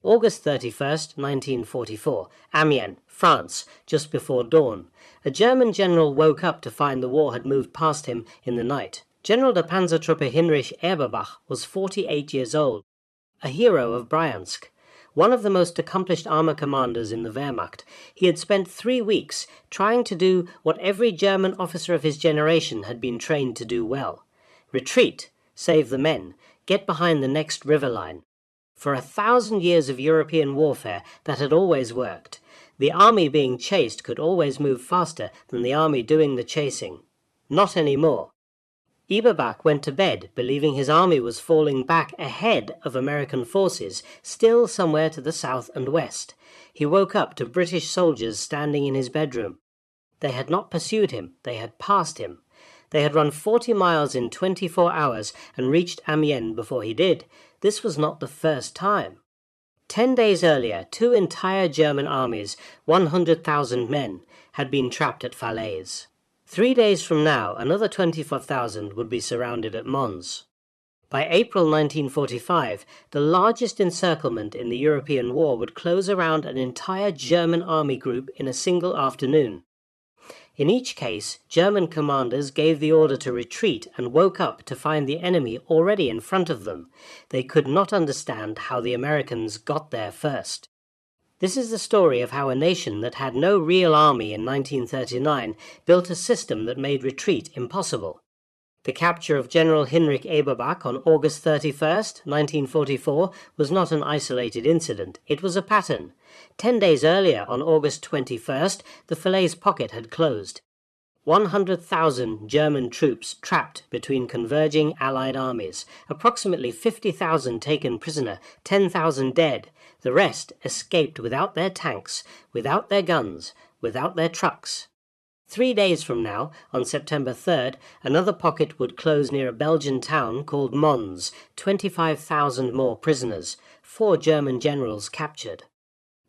August 31st, 1944, Amiens, France, just before dawn. A German general woke up to find the war had moved past him in the night. General der Panzertruppe Heinrich Eberbach was 48 years old, a hero of Bryansk. One of the most accomplished armor commanders in the Wehrmacht, he had spent 3 weeks trying to do what every German officer of his generation had been trained to do well. Retreat, save the men, get behind the next river line. For 1,000 years of European warfare, that had always worked. The army being chased could always move faster than the army doing the chasing. Not anymore. Eberbach went to bed, believing his army was falling back ahead of American forces, still somewhere to the south and west. He woke up to British soldiers standing in his bedroom. They had not pursued him, they had passed him. They had run 40 miles in 24 hours and reached Amiens before he did. This was not the first time. 10 days earlier, 2 entire German armies, 100,000 men, had been trapped at Falaise. 3 days from now, another 24,000 would be surrounded at Mons. By April 1945, the largest encirclement in the European war would close around an entire German army group in a single afternoon. In each case, German commanders gave the order to retreat and woke up to find the enemy already in front of them. They could not understand how the Americans got there first. This is the story of how a nation that had no real army in 1939 built a system that made retreat impossible. The capture of General Heinrich Eberbach on August 31st, 1944 was not an isolated incident, it was a pattern. 10 days earlier, on August 21st, the Falaise pocket had closed. 100,000 German troops trapped between converging Allied armies, approximately 50,000 taken prisoner, 10,000 dead. The rest escaped without their tanks, without their guns, without their trucks. 3 days from now, on September 3rd, another pocket would close near a Belgian town called Mons, 25,000 more prisoners, 4 German generals captured.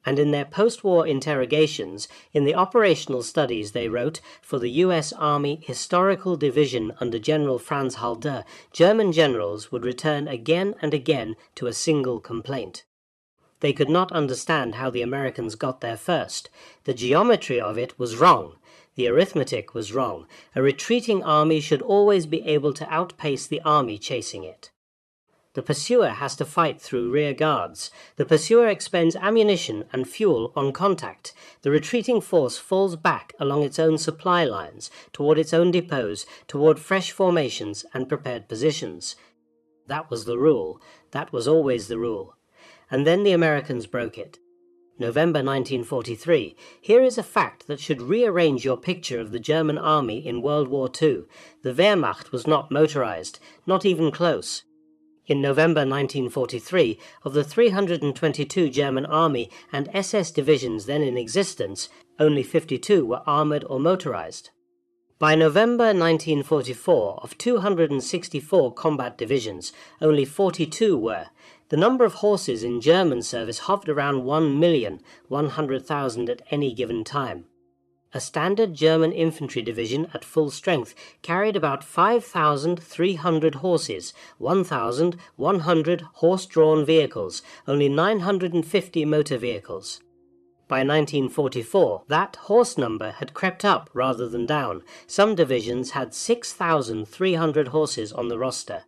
And in their post-war interrogations, in the operational studies they wrote for the U.S. Army Historical Division under General Franz Halder, German generals would return again and again to a single complaint. They could not understand how the Americans got there first. The geometry of it was wrong. The arithmetic was wrong. A retreating army should always be able to outpace the army chasing it. The pursuer has to fight through rear guards. The pursuer expends ammunition and fuel on contact. The retreating force falls back along its own supply lines, toward its own depots, toward fresh formations and prepared positions. That was the rule. That was always the rule. And then the Americans broke it. November 1943. Here is a fact that should rearrange your picture of the German army in World War II. The Wehrmacht was not motorized, not even close. In November 1943, of the 322 German army and SS divisions then in existence, only 52 were armored or motorized. By November 1944, of 264 combat divisions, only 42 were. The number of horses in German service hovered around 1,100,000 at any given time. A standard German infantry division at full strength carried about 5,300 horses, 1,100 horse-drawn vehicles, only 950 motor vehicles. By 1944, that horse number had crept up rather than down. Some divisions had 6,300 horses on the roster.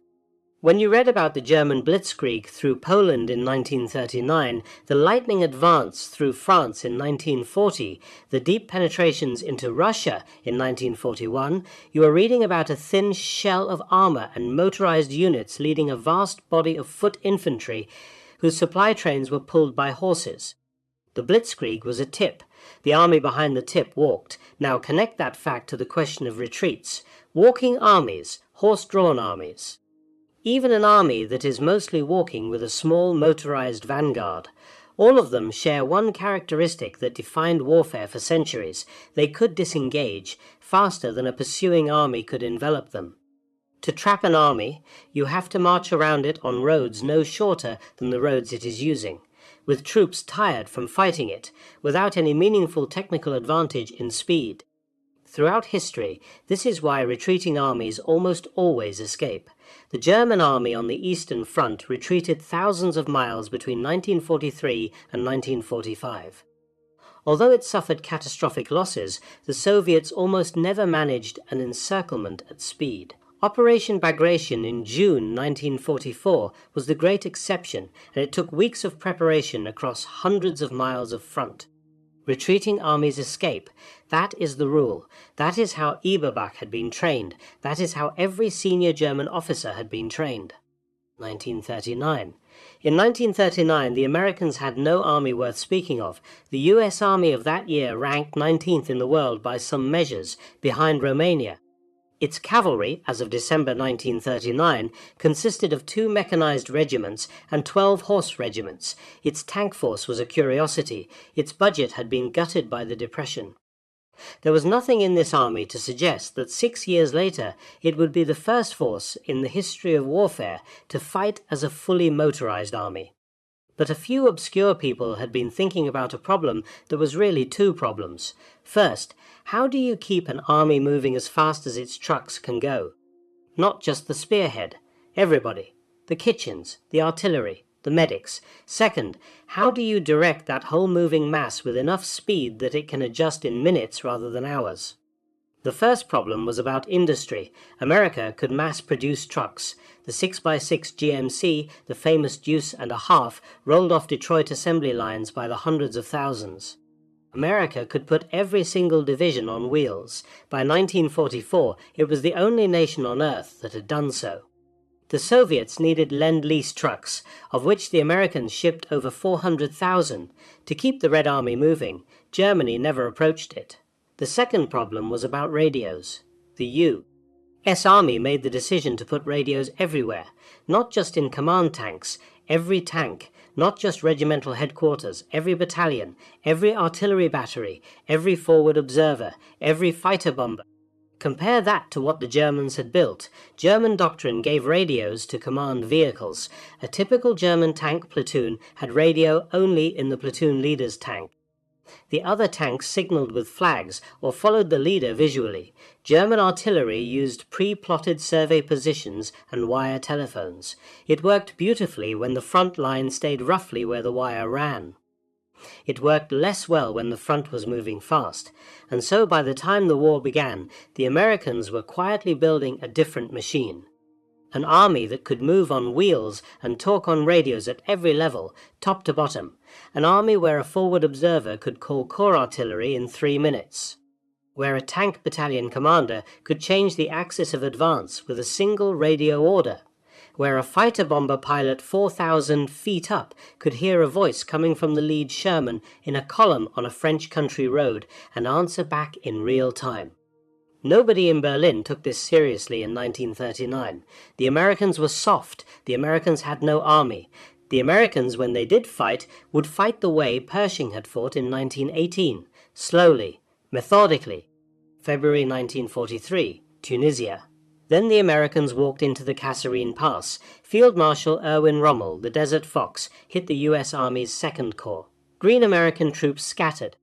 When you read about the German blitzkrieg through Poland in 1939, the lightning advance through France in 1940, the deep penetrations into Russia in 1941, you are reading about a thin shell of armor and motorized units leading a vast body of foot infantry whose supply trains were pulled by horses. The blitzkrieg was a tip. The army behind the tip walked. Now connect that fact to the question of retreats. Walking armies, horse-drawn armies. Even an army that is mostly walking with a small motorized vanguard. All of them share one characteristic that defined warfare for centuries. They could disengage faster than a pursuing army could envelop them. To trap an army, you have to march around it on roads no shorter than the roads it is using, with troops tired from fighting it, without any meaningful technical advantage in speed. Throughout history, this is why retreating armies almost always escape. The German army on the Eastern Front retreated thousands of miles between 1943 and 1945. Although it suffered catastrophic losses, the Soviets almost never managed an encirclement at speed. Operation Bagration in June 1944 was the great exception, and it took weeks of preparation across hundreds of miles of front. Retreating armies escape. That is the rule. That is how Eberbach had been trained. That is how every senior German officer had been trained. 1939. In 1939, the Americans had no army worth speaking of. The US Army of that year ranked 19th in the world by some measures, behind Romania. Its cavalry, as of December 1939, consisted of 2 mechanized regiments and 12 horse regiments. Its tank force was a curiosity. Its budget had been gutted by the Depression. There was nothing in this army to suggest that 6 years later it would be the first force in the history of warfare to fight as a fully motorized army. But a few obscure people had been thinking about a problem that was really 2 problems. First, how do you keep an army moving as fast as its trucks can go? Not just the spearhead, everybody, the kitchens, the artillery, the medics. Second, how do you direct that whole moving mass with enough speed that it can adjust in minutes rather than hours? The first problem was about industry. America could mass-produce trucks. The 6x6 GMC, the famous Deuce and a Half, rolled off Detroit assembly lines by the hundreds of thousands. America could put every single division on wheels. By 1944, it was the only nation on Earth that had done so. The Soviets needed Lend-Lease trucks, of which the Americans shipped over 400,000. To keep the Red Army moving, Germany never approached it. The second problem was about radios. The U.S. Army made the decision to put radios everywhere, not just in command tanks, every tank, not just regimental headquarters, every battalion, every artillery battery, every forward observer, every fighter bomber. Compare that to what the Germans had built. German doctrine gave radios to command vehicles. A typical German tank platoon had radio only in the platoon leader's tank. The other tanks signaled with flags or followed the leader visually. German artillery used pre-plotted survey positions and wire telephones. It worked beautifully when the front line stayed roughly where the wire ran. It worked less well when the front was moving fast, and so by the time the war began, the Americans were quietly building a different machine. An army that could move on wheels and talk on radios at every level, top to bottom. An army where a forward observer could call corps artillery in 3 minutes. Where a tank battalion commander could change the axis of advance with a single radio order. Where a fighter bomber pilot 4,000 feet up could hear a voice coming from the lead Sherman in a column on a French country road and answer back in real time. Nobody in Berlin took this seriously in 1939. The Americans were soft. The Americans had no army. The Americans, when they did fight, would fight the way Pershing had fought in 1918. Slowly, methodically. February 1943, Tunisia. Then the Americans walked into the Kasserine Pass. Field Marshal Erwin Rommel, the Desert Fox, hit the U.S. Army's Second Corps. Green American troops scattered.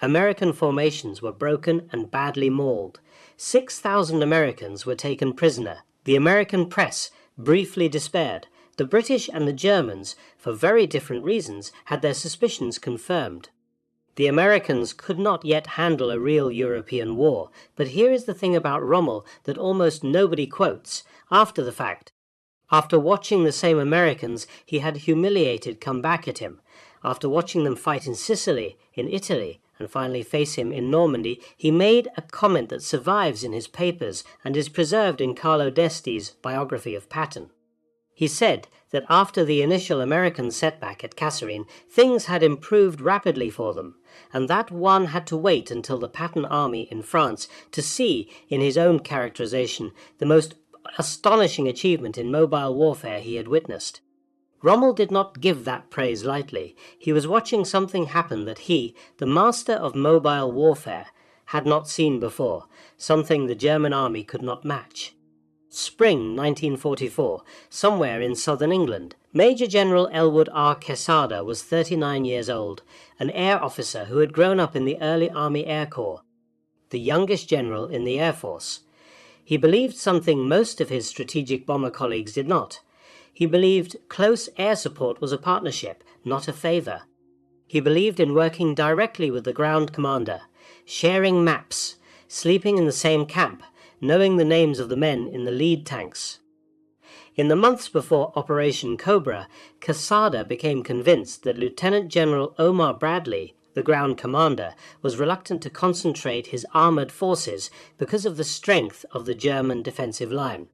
American formations were broken and badly mauled. 6,000 Americans were taken prisoner. The American press briefly despaired. The British and the Germans, for very different reasons, had their suspicions confirmed. The Americans could not yet handle a real European war, but here is the thing about Rommel that almost nobody quotes, after the fact. After watching the same Americans he had humiliated come back at him, after watching them fight in Sicily, in Italy, and finally face him in Normandy, he made a comment that survives in his papers and is preserved in Carlo D'Esti's biography of Patton. He said that after the initial American setback at Kasserine, things had improved rapidly for them, and that one had to wait until the Patton army in France to see, in his own characterization, the most astonishing achievement in mobile warfare he had witnessed. Rommel did not give that praise lightly. He was watching something happen that he, the master of mobile warfare, had not seen before, something the German army could not match. Spring 1944, somewhere in southern England, Major General Elwood R. Quesada was 39 years old, an air officer who had grown up in the early Army Air Corps, the youngest general in the Air Force. He believed something most of his strategic bomber colleagues did not. He believed close air support was a partnership, not a favor. He believed in working directly with the ground commander, sharing maps, sleeping in the same camp, knowing the names of the men in the lead tanks. In the months before Operation Cobra, Quesada became convinced that Lieutenant General Omar Bradley, the ground commander, was reluctant to concentrate his armored forces because of the strength of the German defensive line.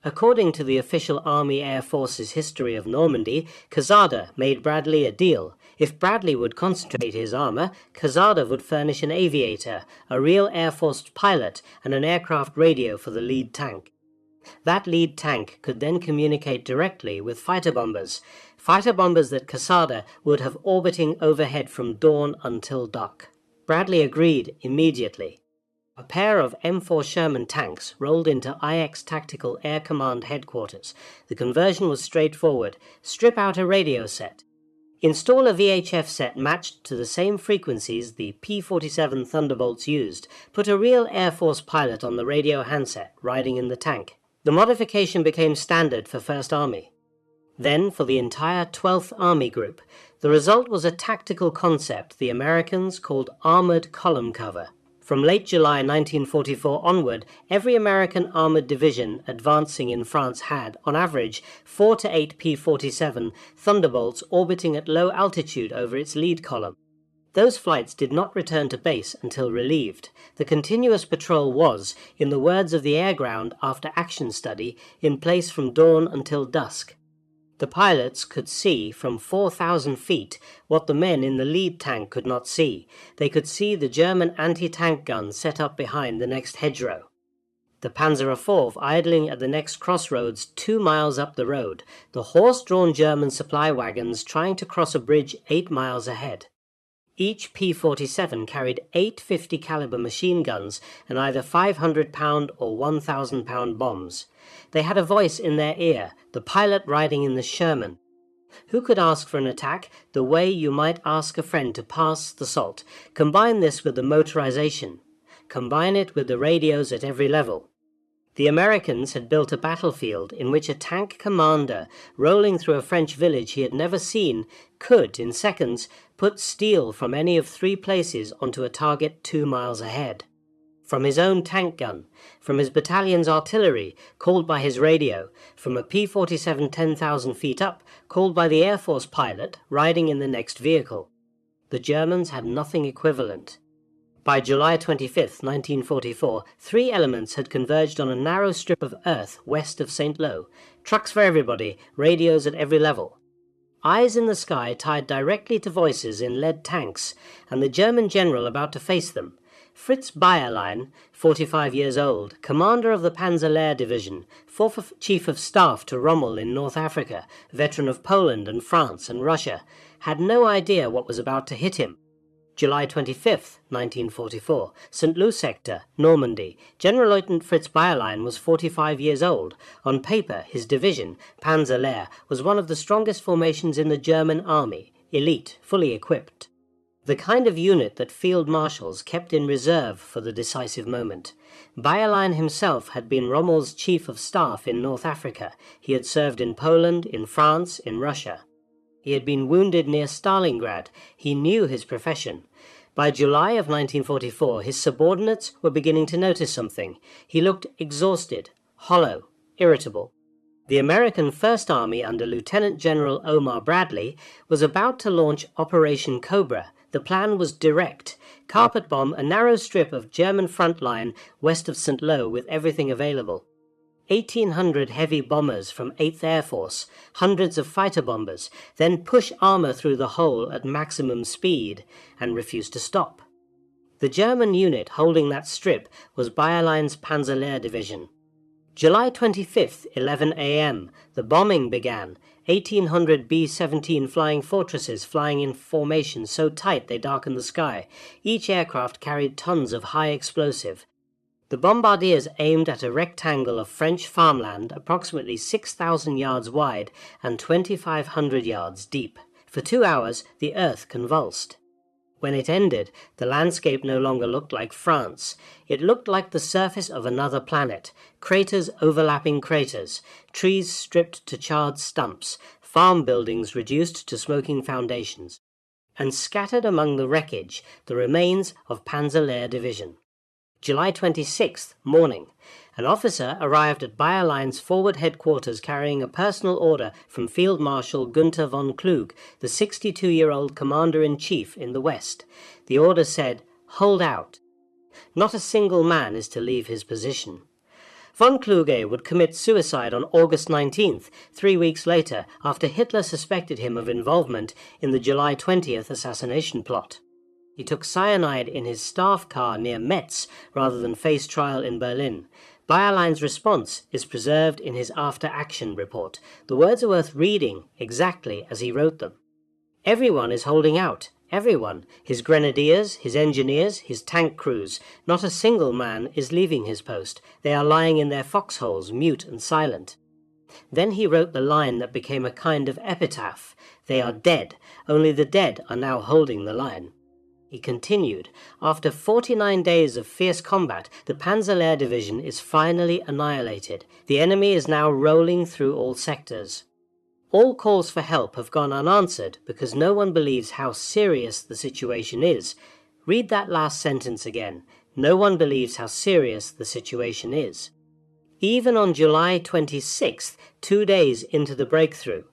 According to the official Army Air Force's history of Normandy, Quesada made Bradley a deal. If Bradley would concentrate his armor, Quesada would furnish an aviator, a real Air Force pilot, and an aircraft radio for the lead tank. That lead tank could then communicate directly with fighter bombers that Quesada would have orbiting overhead from dawn until dark. Bradley agreed immediately. A pair of M4 Sherman tanks rolled into IX Tactical Air Command headquarters. The conversion was straightforward. Strip out a radio set. Install a VHF set matched to the same frequencies the P-47 Thunderbolts used. Put a real Air Force pilot on the radio handset, riding in the tank. The modification became standard for 1st Army. Then for the entire 12th Army Group. The result was a tactical concept the Americans called Armored Column Cover. From late July 1944 onward, every American armored division advancing in France had, on average, 4 to 8 P-47 Thunderbolts orbiting at low altitude over its lead column. Those flights did not return to base until relieved. The continuous patrol was, in the words of the Air Ground After Action Study, in place from dawn until dusk. The pilots could see from 4,000 feet what the men in the lead tank could not see. They could see the German anti-tank guns set up behind the next hedgerow. The Panzer IV idling at the next crossroads 2 miles up the road, the horse-drawn German supply wagons trying to cross a bridge 8 miles ahead. Each P-47 carried 8 50 caliber machine guns and either 500-pound or 1,000-pound bombs. They had a voice in their ear, the pilot riding in the Sherman. Who could ask for an attack the way you might ask a friend to pass the salt? Combine this with the motorization. Combine it with the radios at every level. The Americans had built a battlefield in which a tank commander, rolling through a French village he had never seen, could, in seconds, put steel from any of 3 places onto a target 2 miles ahead. From his own tank gun, from his battalion's artillery, called by his radio, from a P-47 10,000 feet up, called by the Air Force pilot, riding in the next vehicle. The Germans had nothing equivalent. By July 25, 1944, 3 elements had converged on a narrow strip of earth west of St. Lo. Trucks for everybody, radios at every level. Eyes in the sky tied directly to voices in lead tanks, and the German general about to face them. Fritz Bayerlein, 45 years old, commander of the Panzer Division, former chief of staff to Rommel in North Africa, veteran of Poland and France and Russia, had no idea what was about to hit him. July 25, 1944, St. Louis sector, Normandy. General Lieutenant Fritz Bayerlein was 45 years old. On paper, his division, Panzer Lehr, was one of the strongest formations in the German army, elite, fully equipped. The kind of unit that field marshals kept in reserve for the decisive moment. Bayerlein himself had been Rommel's chief of staff in North Africa. He had served in Poland, in France, in Russia. He had been wounded near Stalingrad. He knew his profession. By July of 1944, his subordinates were beginning to notice something. He looked exhausted, hollow, irritable. The American First Army under Lieutenant General Omar Bradley was about to launch Operation Cobra. The plan was direct. Carpet bomb a narrow strip of German front line west of St. Lo with everything available. 1,800 heavy bombers from 8th Air Force, hundreds of fighter bombers, then push armor through the hole at maximum speed and refuse to stop. The German unit holding that strip was Bayerlein's Panzer Lehr Division. July 25th, 11 a.m., the bombing began. 1,800 B-17 flying fortresses flying in formation so tight they darkened the sky. Each aircraft carried tons of high explosive. The bombardiers aimed at a rectangle of French farmland approximately 6,000 yards wide and 2,500 yards deep. For 2 hours, the earth convulsed. When it ended, the landscape no longer looked like France. It looked like the surface of another planet, craters overlapping craters, trees stripped to charred stumps, farm buildings reduced to smoking foundations, and scattered among the wreckage the remains of Panzer Division. July 26th, morning. An officer arrived at Bayer Line's forward headquarters carrying a personal order from Field Marshal Günther von Klug, the 62-year-old commander-in-chief in the West. The order said, "Hold out. Not a single man is to leave his position." Von Kluge would commit suicide on August 19th, 3 weeks later, after Hitler suspected him of involvement in the July 20th assassination plot. He took cyanide in his staff car near Metz rather than face trial in Berlin. Bayer Line's response is preserved in his after-action report. The words are worth reading exactly as he wrote them. Everyone is holding out. Everyone. His grenadiers, his engineers, his tank crews. Not a single man is leaving his post. They are lying in their foxholes, mute and silent. Then he wrote the line that became a kind of epitaph. They are dead. Only the dead are now holding the line. He continued, after 49 days of fierce combat, the Panzer Division is finally annihilated. The enemy is now rolling through all sectors. All calls for help have gone unanswered because no one believes how serious the situation is. Read that last sentence again. No one believes how serious the situation is. Even on July 26th, 2 days into the breakthrough,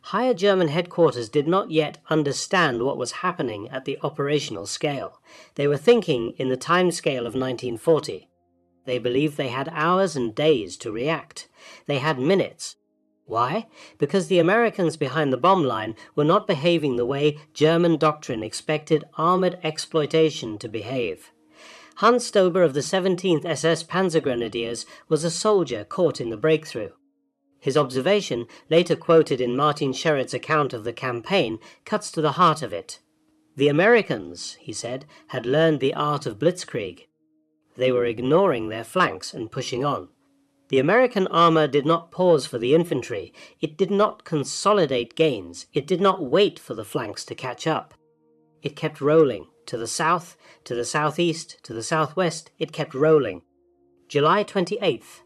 higher German headquarters did not yet understand what was happening at the operational scale. They were thinking in the time scale of 1940. They believed they had hours and days to react. They had minutes. Why? Because the Americans behind the bomb line were not behaving the way German doctrine expected armored exploitation to behave. Hans Stober of the 17th SS Panzer Grenadiers was a soldier caught in the breakthrough. His observation, later quoted in Martin Sherritt's account of the campaign, cuts to the heart of it. The Americans, he said, had learned the art of blitzkrieg. They were ignoring their flanks and pushing on. The American armor did not pause for the infantry. It did not consolidate gains. It did not wait for the flanks to catch up. It kept rolling. To the south, to the southeast, to the southwest, it kept rolling. July 28th.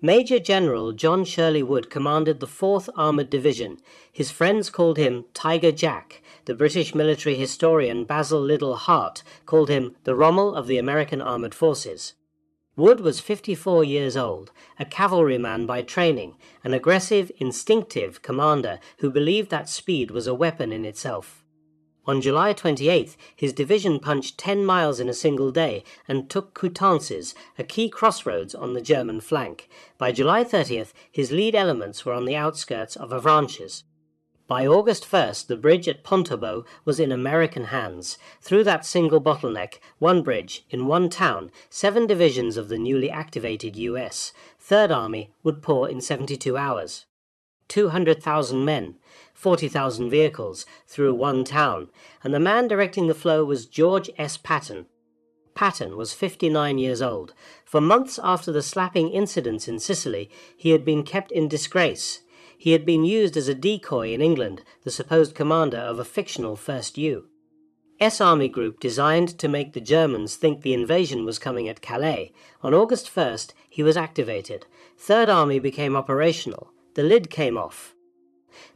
Major General John Shirley Wood commanded the 4th Armoured Division. His friends called him Tiger Jack. The British military historian Basil Liddell Hart called him the Rommel of the American Armoured Forces. Wood was 54 years old, a cavalryman by training, an aggressive, instinctive commander who believed that speed was a weapon in itself. On July 28th, his division punched 10 miles in a single day and took Coutances, a key crossroads on the German flank. By July 30th, his lead elements were on the outskirts of Avranches. By August 1st, the bridge at Pontaubault was in American hands. Through that single bottleneck, one bridge, in one town, 7 divisions of the newly activated US, Third Army, would pour in 72 hours. 200,000 men, 40,000 vehicles, through one town, and the man directing the flow was George S. Patton. Patton was 59 years old. For months after the slapping incidents in Sicily, he had been kept in disgrace. He had been used as a decoy in England, the supposed commander of a fictional First U. S-Army Group designed to make the Germans think the invasion was coming at Calais. On August 1st, he was activated. Third Army became operational. The lid came off.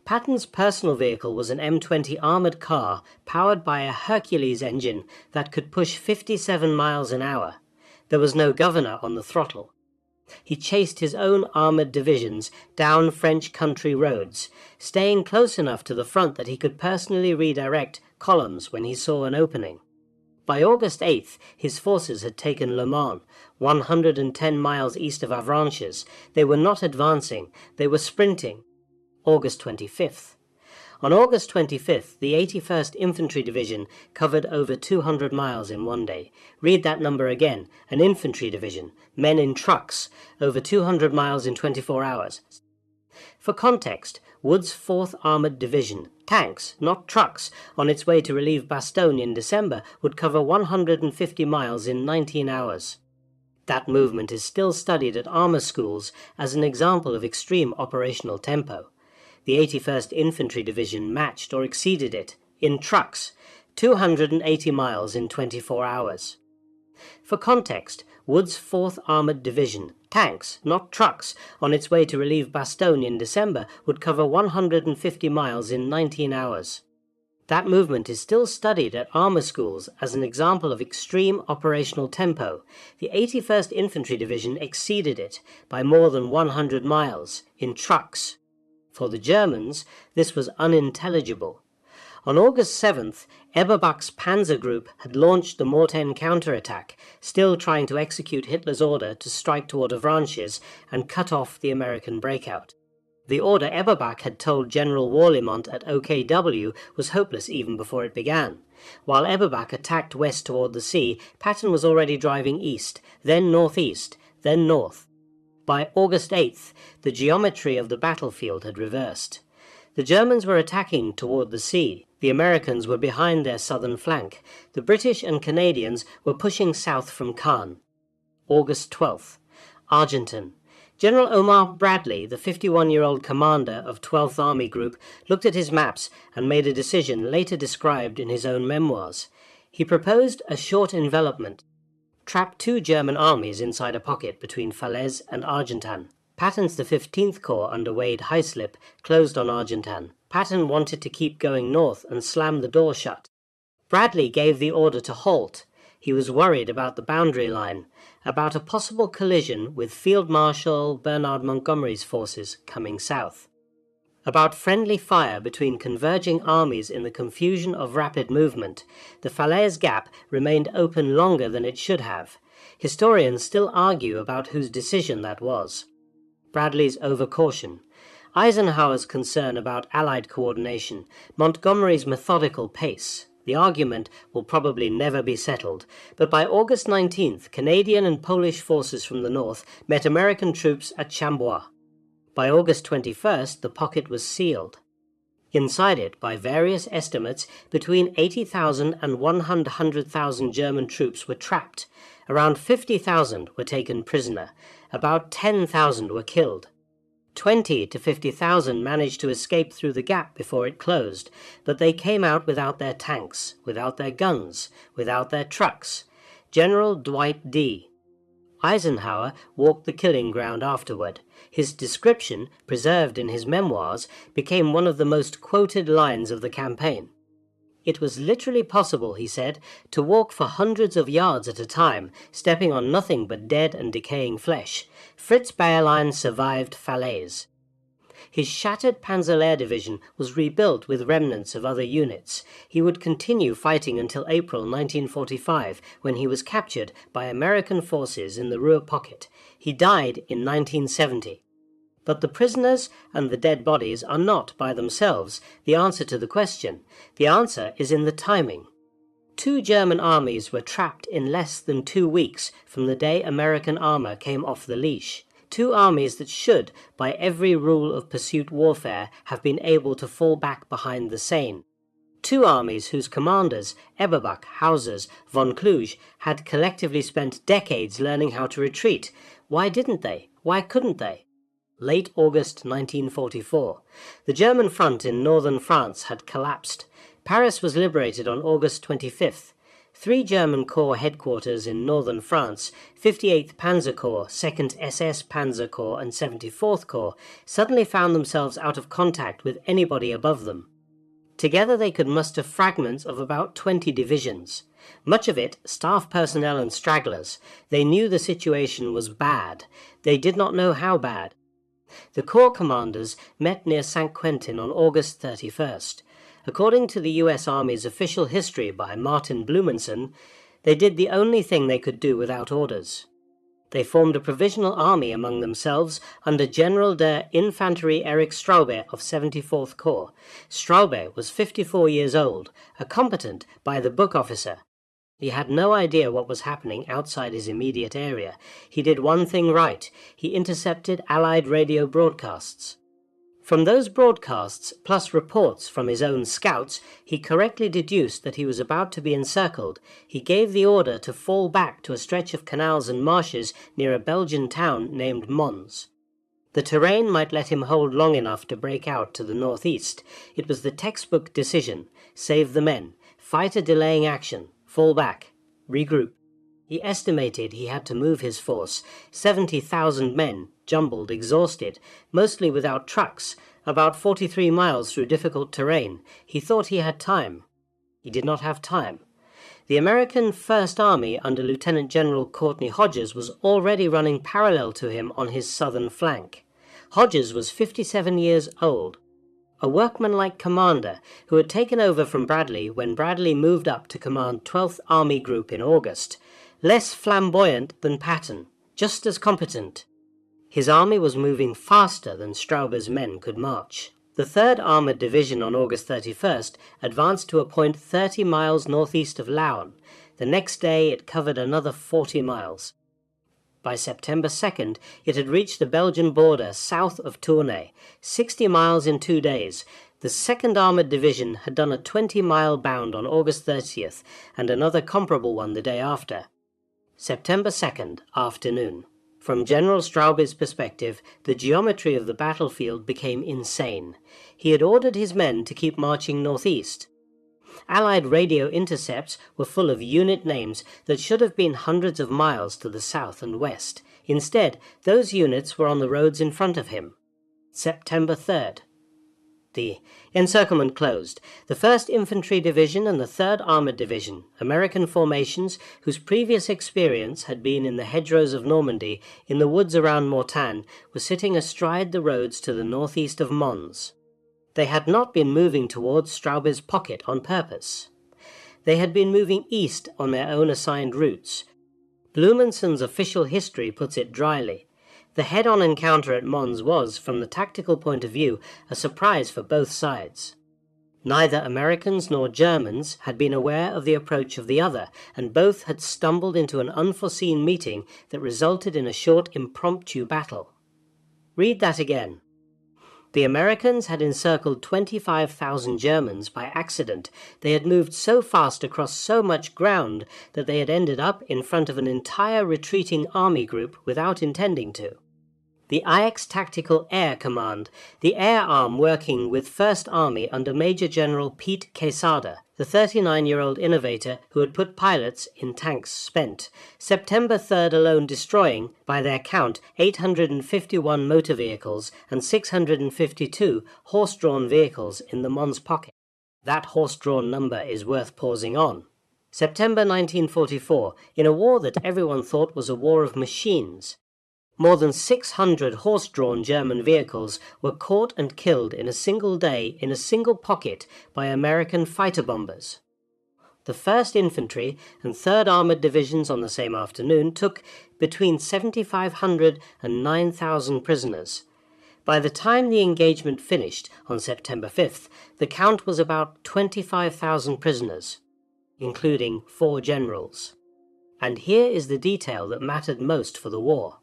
Patton's personal vehicle was an M20 armoured car powered by a Hercules engine that could push 57 miles an hour. There was no governor on the throttle. He chased his own armoured divisions down French country roads, staying close enough to the front that he could personally redirect columns when he saw an opening. By August 8th, his forces had taken Le Mans, 110 miles east of Avranches. They were not advancing, they were sprinting. August 25th. On August 25th, the 81st Infantry Division covered over 200 miles in one day. Read that number again. An infantry division, men in trucks, over 200 miles in 24 hours. For context, Wood's 4th Armoured Division, tanks, not trucks, on its way to relieve Bastogne in December, would cover 150 miles in 19 hours. That movement is still studied at armour schools as an example of extreme operational tempo. The 81st Infantry Division matched or exceeded it, in trucks, 280 miles in 24 hours. For context, Wood's 4th Armoured Division, tanks, not trucks, on its way to relieve Bastogne in December would cover 150 miles in 19 hours. That movement is still studied at armour schools as an example of extreme operational tempo. The 81st Infantry Division exceeded it by more than 100 miles, in trucks. For the Germans, this was unintelligible. On August 7th, Eberbach's Panzer Group had launched the Mortain counterattack, still trying to execute Hitler's order to strike toward Avranches and cut off the American breakout. The order Eberbach had told General Warlimont at OKW was hopeless even before it began. While Eberbach attacked west toward the sea, Patton was already driving east, then northeast, then north. By August 8th, the geometry of the battlefield had reversed. The Germans were attacking toward the sea. The Americans were behind their southern flank. The British and Canadians were pushing south from Caen. August 12th. Argentan. General Omar Bradley, the 51-year-old commander of 12th Army Group, looked at his maps and made a decision later described in his own memoirs. He proposed a short envelopment, trapped 2 German armies inside a pocket between Falaise and Argentan. Patton's the 15th Corps under Wade Hyslop closed on Argentan. Patton wanted to keep going north and slam the door shut. Bradley gave the order to halt. He was worried about the boundary line, about a possible collision with Field Marshal Bernard Montgomery's forces coming south, about friendly fire between converging armies in the confusion of rapid movement. The Falaise Gap remained open longer than it should have. Historians still argue about whose decision that was. Bradley's overcaution, Eisenhower's concern about Allied coordination, Montgomery's methodical pace. The argument will probably never be settled, but by August 19th, Canadian and Polish forces from the north met American troops at Chambois. By August 21st, the pocket was sealed. Inside it, by various estimates, between 80,000 and 100,000 German troops were trapped. Around 50,000 were taken prisoner. About 10,000 were killed. 20 to 50,000 managed to escape through the gap before it closed, but they came out without their tanks, without their guns, without their trucks. General Dwight D. Eisenhower walked the killing ground afterward. His description, preserved in his memoirs, became one of the most quoted lines of the campaign. It was literally possible, he said, to walk for hundreds of yards at a time, stepping on nothing but dead and decaying flesh. Fritz Bayerlein survived Falaise. His shattered Panzer Division was rebuilt with remnants of other units. He would continue fighting until April 1945, when he was captured by American forces in the Ruhr Pocket. He died in 1970. But the prisoners and the dead bodies are not, by themselves, the answer to the question. The answer is in the timing. 2 German armies were trapped in less than 2 weeks from the day American armor came off the leash. 2 armies that should, by every rule of pursuit warfare, have been able to fall back behind the Seine. 2 armies whose commanders, Eberbach, Hausers, von Kluge, had collectively spent decades learning how to retreat. Why didn't they? Why couldn't they? Late August 1944. The German front in northern France had collapsed. Paris was liberated on August 25th. 3 German Corps headquarters in northern France, 58th Panzer Corps, 2nd SS Panzer Corps and 74th Corps, suddenly found themselves out of contact with anybody above them. Together they could muster fragments of about 20 divisions. Much of it staff personnel and stragglers. They knew the situation was bad. They did not know how bad. The Corps commanders met near St. Quentin on August 31st. According to the U.S. Army's official history by Martin Blumenson, they did the only thing they could do without orders. They formed a provisional army among themselves under General der Infanterie Erich Straube of 74th Corps. Straube was 54 years old, a competent by-the-book officer. He had no idea what was happening outside his immediate area. He did one thing right. He intercepted Allied radio broadcasts. From those broadcasts, plus reports from his own scouts, he correctly deduced that he was about to be encircled. He gave the order to fall back to a stretch of canals and marshes near a Belgian town named Mons. The terrain might let him hold long enough to break out to the northeast. It was the textbook decision. Save the men. Fighter delaying action. Fall back. Regroup. He estimated he had to move his force, 70,000 men, jumbled, exhausted, mostly without trucks, about 43 miles through difficult terrain. He thought he had time. He did not have time. The American First Army under Lieutenant General Courtney Hodges was already running parallel to him on his southern flank. Hodges was 57 years old, a workmanlike commander who had taken over from Bradley when Bradley moved up to command 12th Army Group in August. Less flamboyant than Patton, just as competent. His army was moving faster than Stauber's men could march. The 3rd Armoured Division on August 31st advanced to a point 30 miles northeast of Laon. The next day it covered another 40 miles. By September 2nd, it had reached the Belgian border south of Tournai, 60 miles in 2 days. The 2nd Armoured Division had done a 20-mile bound on August 30th and another comparable one the day after. September 2nd, afternoon. From General Stauber's perspective, the geometry of the battlefield became insane. He had ordered his men to keep marching northeast. Allied radio intercepts were full of unit names that should have been hundreds of miles to the south and west. Instead, those units were on the roads in front of him. September 3rd. The encirclement closed. The 1st Infantry Division and the 3rd Armoured Division, American formations whose previous experience had been in the hedgerows of Normandy, in the woods around Mortain, were sitting astride the roads to the northeast of Mons. They had not been moving towards Stauber's pocket on purpose. They had been moving east on their own assigned routes. Blumenson's official history puts it dryly. The head-on encounter at Mons was, from the tactical point of view, a surprise for both sides. Neither Americans nor Germans had been aware of the approach of the other, and both had stumbled into an unforeseen meeting that resulted in a short impromptu battle. Read that again. The Americans had encircled 25,000 Germans by accident. They had moved so fast across so much ground that they had ended up in front of an entire retreating army group without intending to. The Aix Tactical Air Command, the air arm working with 1st Army under Major General Pete Quesada, the 39-year-old innovator who had put pilots in tanks spent, September 3rd alone destroying, by their count, 851 motor vehicles and 652 horse-drawn vehicles in the Mons pocket. That horse-drawn number is worth pausing on. September 1944, in a war that everyone thought was a war of machines. More than 600 horse-drawn German vehicles were caught and killed in a single day in a single pocket by American fighter bombers. The 1st Infantry and 3rd Armoured Divisions on the same afternoon took between 7,500 and 9,000 prisoners. By the time the engagement finished on September 5th, the count was about 25,000 prisoners, including 4 generals. And here is the detail that mattered most for the war.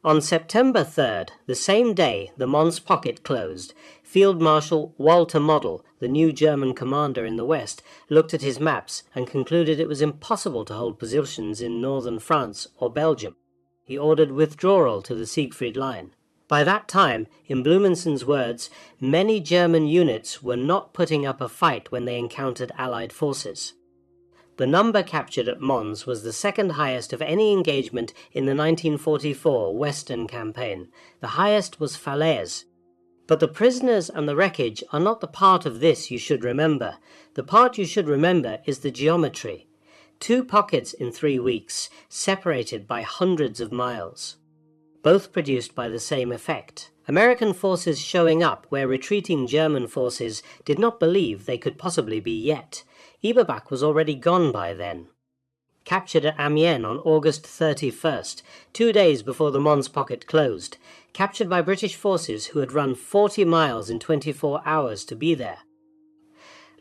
On September 3rd, the same day the Mons pocket closed, Field Marshal Walter Model, the new German commander in the west, looked at his maps and concluded it was impossible to hold positions in northern France or Belgium. He ordered withdrawal to the Siegfried Line. By that time, in Blumenson's words, many German units were not putting up a fight when they encountered Allied forces. The number captured at Mons was the 2nd highest of any engagement in the 1944 Western Campaign. The highest was Falaise. But the prisoners and the wreckage are not the part of this you should remember. The part you should remember is the geometry. 2 pockets in 3 weeks, separated by hundreds of miles. Both produced by the same effect. American forces showing up where retreating German forces did not believe they could possibly be yet. Eberbach was already gone by then. Captured at Amiens on August 31st, 2 days before the Mons pocket closed. Captured by British forces who had run 40 miles in 24 hours to be there.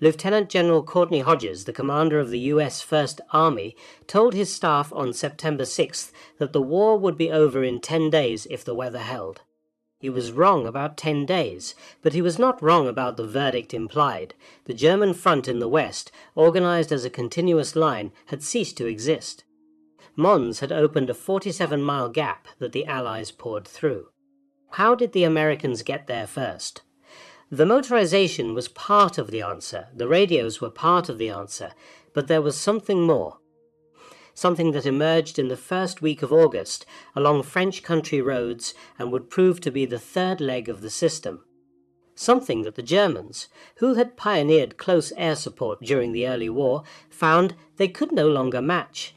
Lieutenant General Courtney Hodges, the commander of the US 1st Army, told his staff on September 6th that the war would be over in 10 days if the weather held. He was wrong about 10 days, but he was not wrong about the verdict implied. The German front in the west, organized as a continuous line, had ceased to exist. Mons had opened a 47-mile gap that the Allies poured through. How did the Americans get there first? The motorization was part of the answer, the radios were part of the answer, but there was something more. Something that emerged in the first week of August along French country roads and would prove to be the third leg of the system. Something that the Germans, who had pioneered close air support during the early war, found they could no longer match.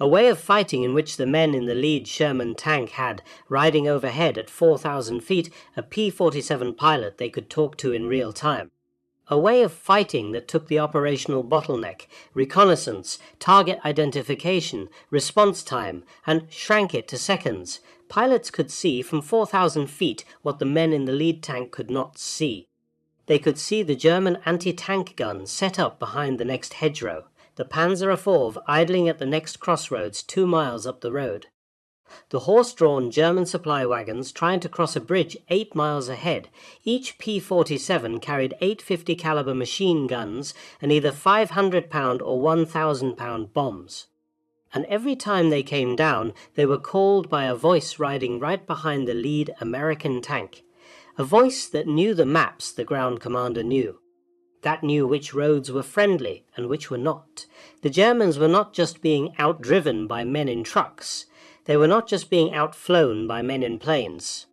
A way of fighting in which the men in the lead Sherman tank had, riding overhead at 4,000 feet, a P-47 pilot they could talk to in real time. A way of fighting that took the operational bottleneck, reconnaissance, target identification, response time, and shrank it to seconds. Pilots could see from 4,000 feet what the men in the lead tank could not see. They could see the German anti-tank gun set up behind the next hedgerow, the Panzer IV idling at the next crossroads 2 miles up the road. The horse-drawn German supply wagons trying to cross a bridge 8 miles ahead. Each P-47 carried 850 caliber machine guns and either 500-pound or 1,000-pound bombs. And every time they came down, they were called by a voice riding right behind the lead American tank. A voice that knew the maps the ground commander knew. That knew which roads were friendly and which were not. The Germans were not just being outdriven by men in trucks. They were not just being outflown by men in planes.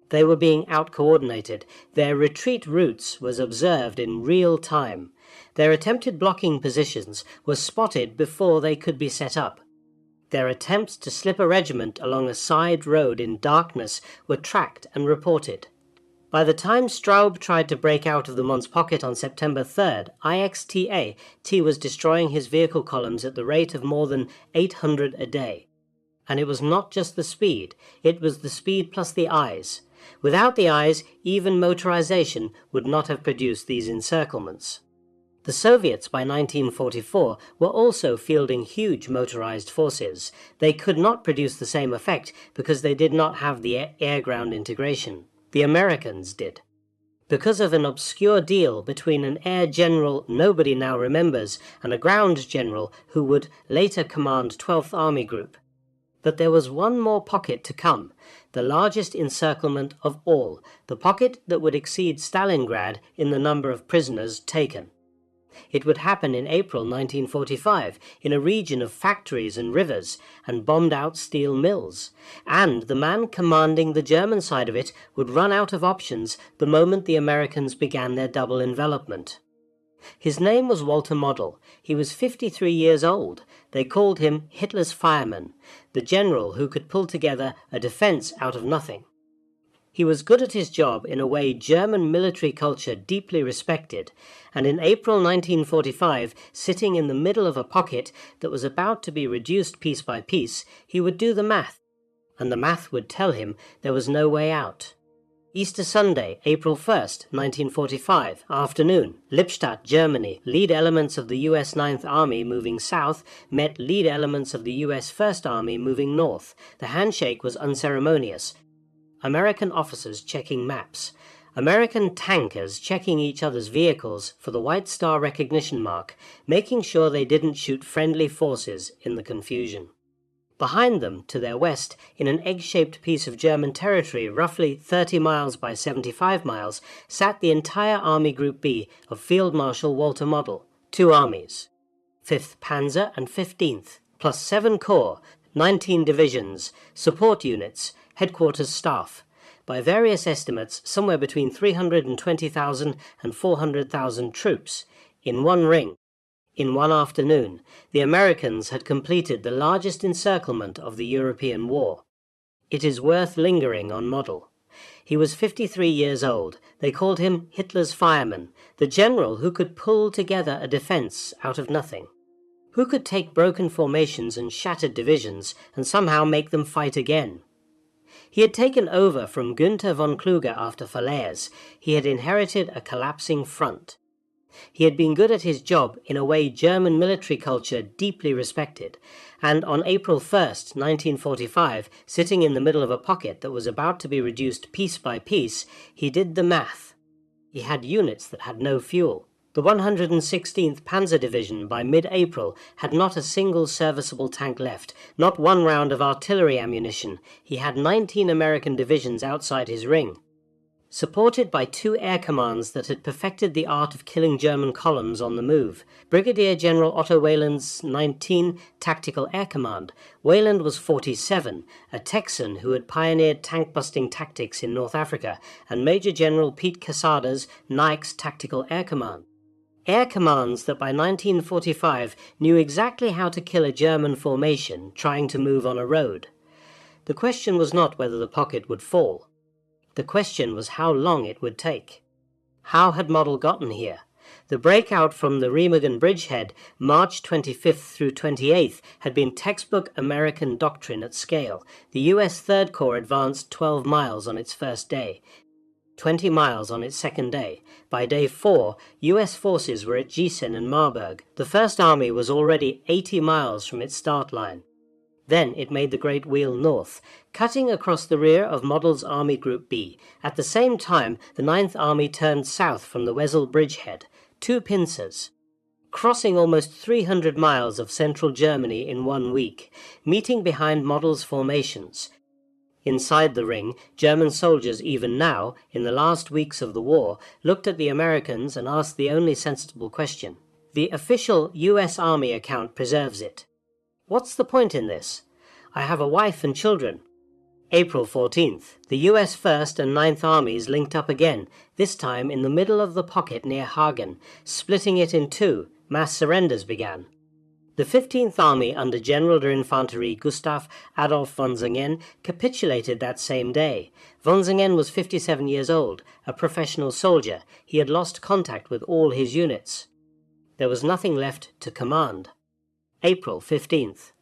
They were being outcoordinated. Their retreat routes was observed in real time. Their attempted blocking positions were spotted before they could be set up. Their attempts to slip a regiment along a side road in darkness were tracked and reported. By the time Straub tried to break out of the Mons pocket on September 3rd, T was destroying his vehicle columns at the rate of more than 800 a day. And it was not just the speed, it was the speed plus the eyes. Without the eyes, even motorization would not have produced these encirclements. The Soviets by 1944 were also fielding huge motorized forces. They could not produce the same effect because they did not have the air-ground integration. The Americans did. Because of an obscure deal between an air general nobody now remembers and a ground general who would later command 12th Army Group. But there was one more pocket to come, the largest encirclement of all, the pocket that would exceed Stalingrad in the number of prisoners taken. It would happen in April 1945 in a region of factories and rivers and bombed-out steel mills, and the man commanding the German side of it would run out of options the moment the Americans began their double envelopment. His name was Walter Model. He was 53 years old. They called him Hitler's fireman, the general who could pull together a defense out of nothing. He was good at his job in a way German military culture deeply respected, and in April 1945, sitting in the middle of a pocket that was about to be reduced piece by piece, he would do the math, and the math would tell him there was no way out. Easter Sunday, April 1st, 1945, afternoon, Lippstadt, Germany. Lead elements of the US 9th Army moving south met lead elements of the US 1st Army moving north. The handshake was unceremonious. American officers checking maps. American tankers checking each other's vehicles for the White Star recognition mark, making sure they didn't shoot friendly forces in the confusion. Behind them, to their west, in an egg-shaped piece of German territory roughly 30 miles by 75 miles, sat the entire Army Group B of Field Marshal Walter Model, 2 armies, 5th Panzer and 15th, plus 7 corps, 19 divisions, support units, headquarters staff. By various estimates, somewhere between 320,000 and 400,000 troops, in one ring. In one afternoon, the Americans had completed the largest encirclement of the European war. It is worth lingering on Model. He was 53 years old. They called him Hitler's fireman, the general who could pull together a defense out of nothing. Who could take broken formations and shattered divisions and somehow make them fight again. He had taken over from Günther von Kluge after Falaise. He had inherited a collapsing front. He had been good at his job in a way German military culture deeply respected, and on April 1st, 1945, sitting in the middle of a pocket that was about to be reduced piece by piece, he did the math. He had units that had no fuel. The 116th Panzer Division by mid-April had not a single serviceable tank left, not one round of artillery ammunition. He had 19 American divisions outside his ring. Supported by two air commands that had perfected the art of killing German columns on the move, Brigadier General Otto Weyland's 19 Tactical Air Command. Weyland was 47, a Texan who had pioneered tank-busting tactics in North Africa, and Major General Pete Quesada's Nike's Tactical Air Command. Air commands that by 1945 knew exactly how to kill a German formation trying to move on a road. The question was not whether the pocket would fall. The question was how long it would take. How had Model gotten here? The breakout from the Remagen bridgehead, March 25th through 28th, had been textbook American doctrine at scale. The US Third Corps advanced 12 miles on its first day, 20 miles on its second day. By day 4, US forces were at Gießen and Marburg. The First Army was already 80 miles from its start line. Then it made the Great Wheel north, cutting across the rear of Model's Army Group B. At the same time, the 9th Army turned south from the Wesel bridgehead, 2 pincers, crossing almost 300 miles of central Germany in 1 week, meeting behind Model's formations. Inside the ring, German soldiers even now, in the last weeks of the war, looked at the Americans and asked the only sensible question. The official US Army account preserves it. What's the point in this? I have a wife and children. April 14th. The US 1st and 9th Armies linked up again, this time in the middle of the pocket near Hagen, splitting it in two. Mass surrenders began. The 15th Army under General der Infanterie Gustav Adolf von Zingen capitulated that same day. Von Zingen was 57 years old, a professional soldier. He had lost contact with all his units. There was nothing left to command. April 15th.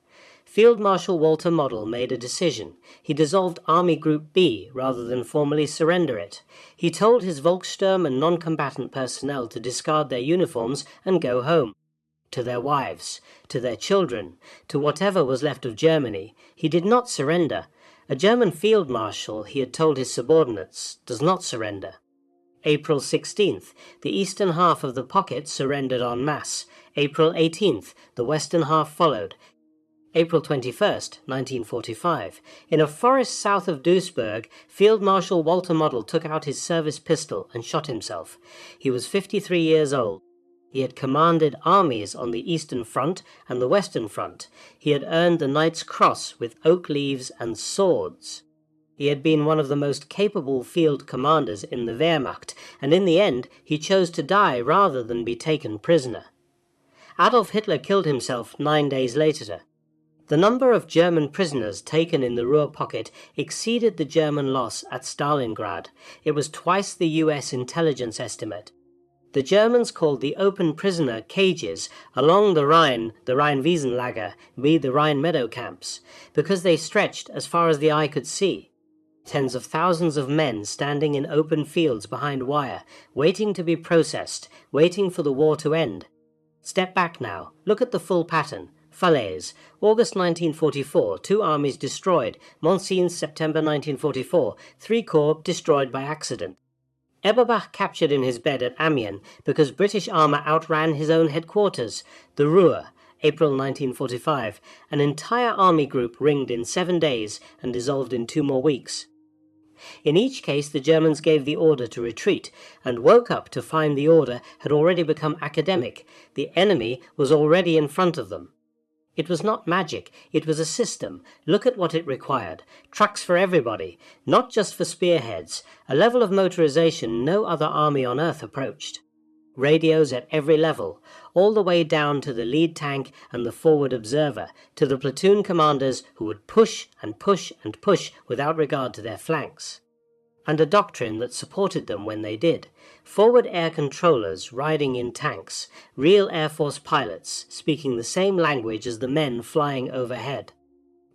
Field Marshal Walter Model made a decision. He dissolved Army Group B rather than formally surrender it. He told his Volkssturm and non-combatant personnel to discard their uniforms and go home. To their wives, to their children, to whatever was left of Germany. He did not surrender. A German field marshal, he had told his subordinates, does not surrender. April 16th. The eastern half of the pocket surrendered en masse. April 18th. The western half followed. April 21st, 1945. In a forest south of Duisburg, Field Marshal Walter Model took out his service pistol and shot himself. He was 53 years old. He had commanded armies on the Eastern Front and the Western Front. He had earned the Knight's Cross with oak leaves and swords. He had been one of the most capable field commanders in the Wehrmacht, and in the end he chose to die rather than be taken prisoner. Adolf Hitler killed himself 9 days later. The number of German prisoners taken in the Ruhr pocket exceeded the German loss at Stalingrad. It was twice the US intelligence estimate. The Germans called the open prisoner cages along the Rhine-Wiesenlager, the Rhine meadow camps, because they stretched as far as the eye could see. Tens of thousands of men standing in open fields behind wire, waiting to be processed, waiting for the war to end. Step back now, look at the full pattern. Falaise, August 1944, 2 armies destroyed. Monsines, September 1944, 3 corps destroyed by accident. Eberbach captured in his bed at Amiens because British armour outran his own headquarters. The Ruhr, April 1945, an entire army group ringed in 7 days and dissolved in 2 more weeks. In each case the Germans gave the order to retreat, and woke up to find the order had already become academic. The enemy was already in front of them. It was not magic, it was a system. Look at what it required. Trucks for everybody, not just for spearheads, a level of motorization no other army on earth approached. Radios at every level, all the way down to the lead tank and the forward observer, to the platoon commanders who would push and push and push without regard to their flanks. And a doctrine that supported them when they did. Forward air controllers riding in tanks, real Air Force pilots speaking the same language as the men flying overhead.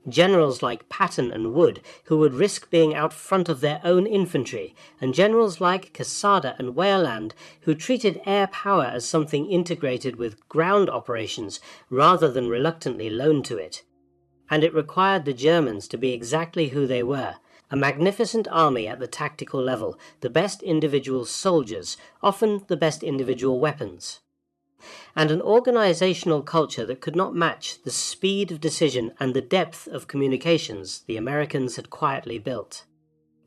Generals like Patton and Wood, who would risk being out front of their own infantry, and generals like Quesada and Wehrland, who treated air power as something integrated with ground operations rather than reluctantly loaned to it. And it required the Germans to be exactly who they were, a magnificent army at the tactical level, the best individual soldiers, often the best individual weapons, and an organizational culture that could not match the speed of decision and the depth of communications the Americans had quietly built.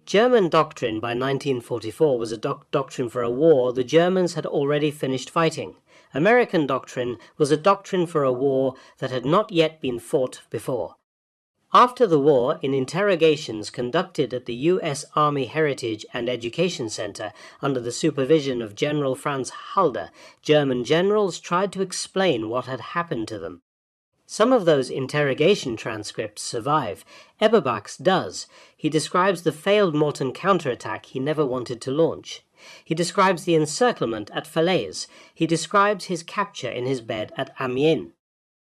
German doctrine by 1944 was a doctrine for a war the Germans had already finished fighting. American doctrine was a doctrine for a war that had not yet been fought before. After the war, in interrogations conducted at the U.S. Army Heritage and Education Center under the supervision of General Franz Halder, German generals tried to explain what had happened to them. Some of those interrogation transcripts survive. Eberbach's does. He describes the failed Morton counterattack he never wanted to launch. He describes the encirclement at Falaise. He describes his capture in his bed at Amiens.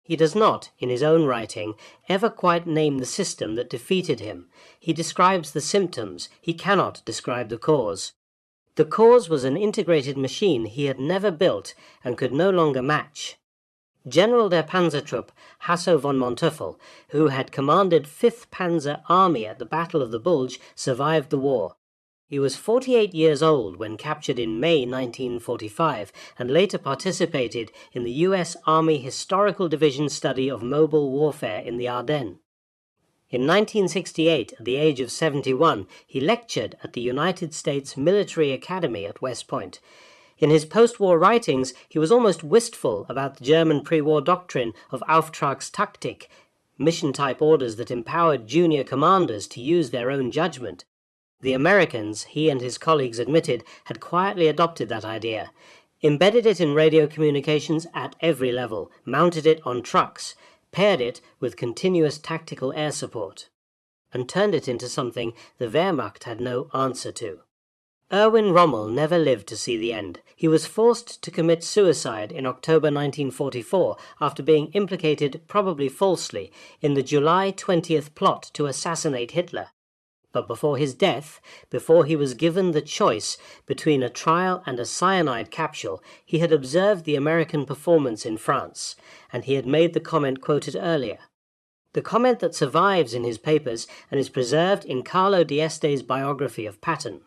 He does not, in his own writing, ever quite name the system that defeated him. He describes the symptoms. He cannot describe the cause. The cause was an integrated machine he had never built and could no longer match. General der Panzertruppe Hasso von Manteuffel, who had commanded 5th Panzer Army at the Battle of the Bulge, survived the war. He was 48 years old when captured in May 1945 and later participated in the U.S. Army Historical Division study of mobile warfare in the Ardennes. In 1968, at the age of 71, he lectured at the United States Military Academy at West Point. In his post-war writings, he was almost wistful about the German pre-war doctrine of Auftragstaktik, mission-type orders that empowered junior commanders to use their own judgment. The Americans, he and his colleagues admitted, had quietly adopted that idea, embedded it in radio communications at every level, mounted it on trucks, paired it with continuous tactical air support, and turned it into something the Wehrmacht had no answer to. Erwin Rommel never lived to see the end. He was forced to commit suicide in October 1944 after being implicated, probably falsely, in the July 20th plot to assassinate Hitler. But before his death, before he was given the choice between a trial and a cyanide capsule, he had observed the American performance in France, and he had made the comment quoted earlier. The comment that survives in his papers and is preserved in Carlo Dieste's biography of Patton.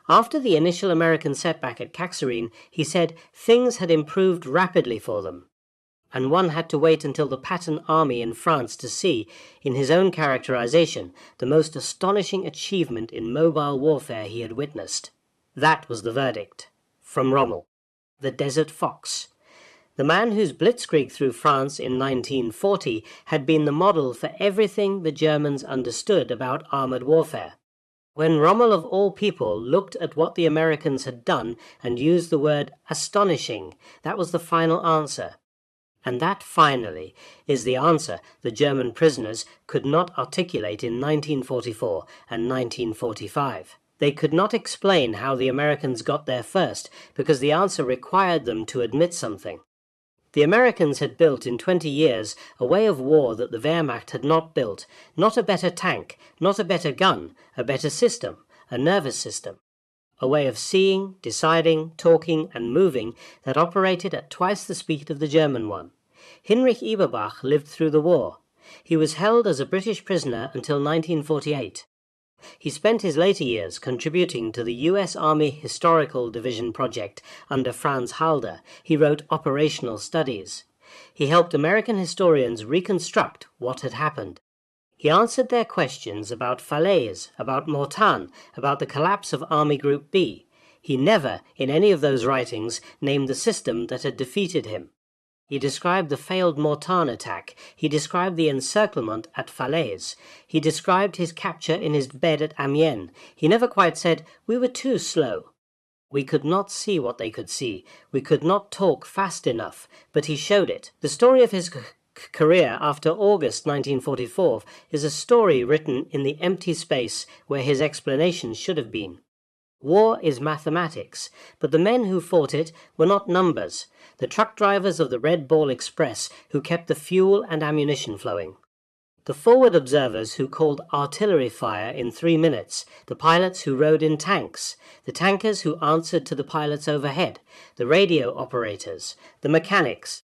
After the initial American setback at Kasserine, he said things had improved rapidly for them, and one had to wait until the Patton army in France to see, in his own characterization, the most astonishing achievement in mobile warfare he had witnessed. That was the verdict. From Rommel. The Desert Fox. The man whose blitzkrieg through France in 1940 had been the model for everything the Germans understood about armored warfare. When Rommel of all people looked at what the Americans had done and used the word astonishing, that was the final answer. And that, finally, is the answer the German prisoners could not articulate in 1944 and 1945. They could not explain how the Americans got there first, because the answer required them to admit something. The Americans had built in 20 years a way of war that the Wehrmacht had not built, not a better tank, not a better gun, a better system, a nervous system. A way of seeing, deciding, talking, and moving that operated at twice the speed of the German one. Hinrich Eberbach lived through the war. He was held as a British prisoner until 1948. He spent his later years contributing to the U.S. Army Historical Division project under Franz Halder. He wrote operational studies. He helped American historians reconstruct what had happened. He answered their questions about Falaise, about Mortain, about the collapse of Army Group B. He never, in any of those writings, named the system that had defeated him. He described the failed Mortain attack. He described the encirclement at Falaise. He described his capture in his bed at Amiens. He never quite said, "We were too slow." We could not see what they could see. We could not talk fast enough, but he showed it. The story of his career after August 1944 is a story written in the empty space where his explanations should have been. War is mathematics, but the men who fought it were not numbers, the truck drivers of the Red Ball Express who kept the fuel and ammunition flowing. The forward observers who called artillery fire in 3 minutes, the pilots who rode in tanks, the tankers who answered to the pilots overhead, the radio operators, the mechanics,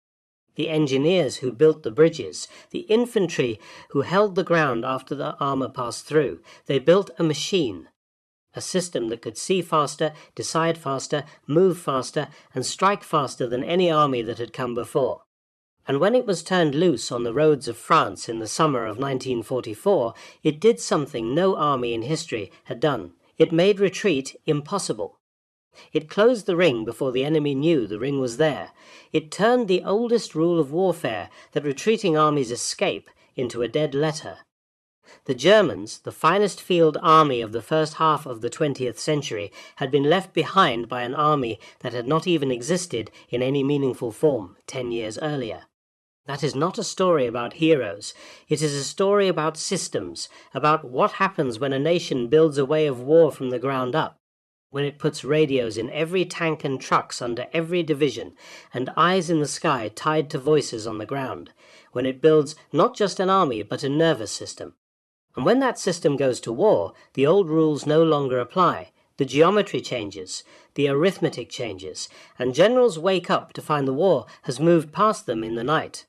the engineers who built the bridges, the infantry who held the ground after the armor passed through. They built a machine. A system that could see faster, decide faster, move faster, and strike faster than any army that had come before. And when it was turned loose on the roads of France in the summer of 1944, it did something no army in history had done. It made retreat impossible. It closed the ring before the enemy knew the ring was there. It turned the oldest rule of warfare, that retreating armies escape, into a dead letter. The Germans, the finest field army of the first half of the 20th century, had been left behind by an army that had not even existed in any meaningful form 10 years earlier. That is not a story about heroes. It is a story about systems, about what happens when a nation builds a way of war from the ground up, when it puts radios in every tank and trucks under every division, and eyes in the sky tied to voices on the ground, when it builds not just an army but a nervous system. And when that system goes to war, the old rules no longer apply. The geometry changes, the arithmetic changes, and generals wake up to find the war has moved past them in the night.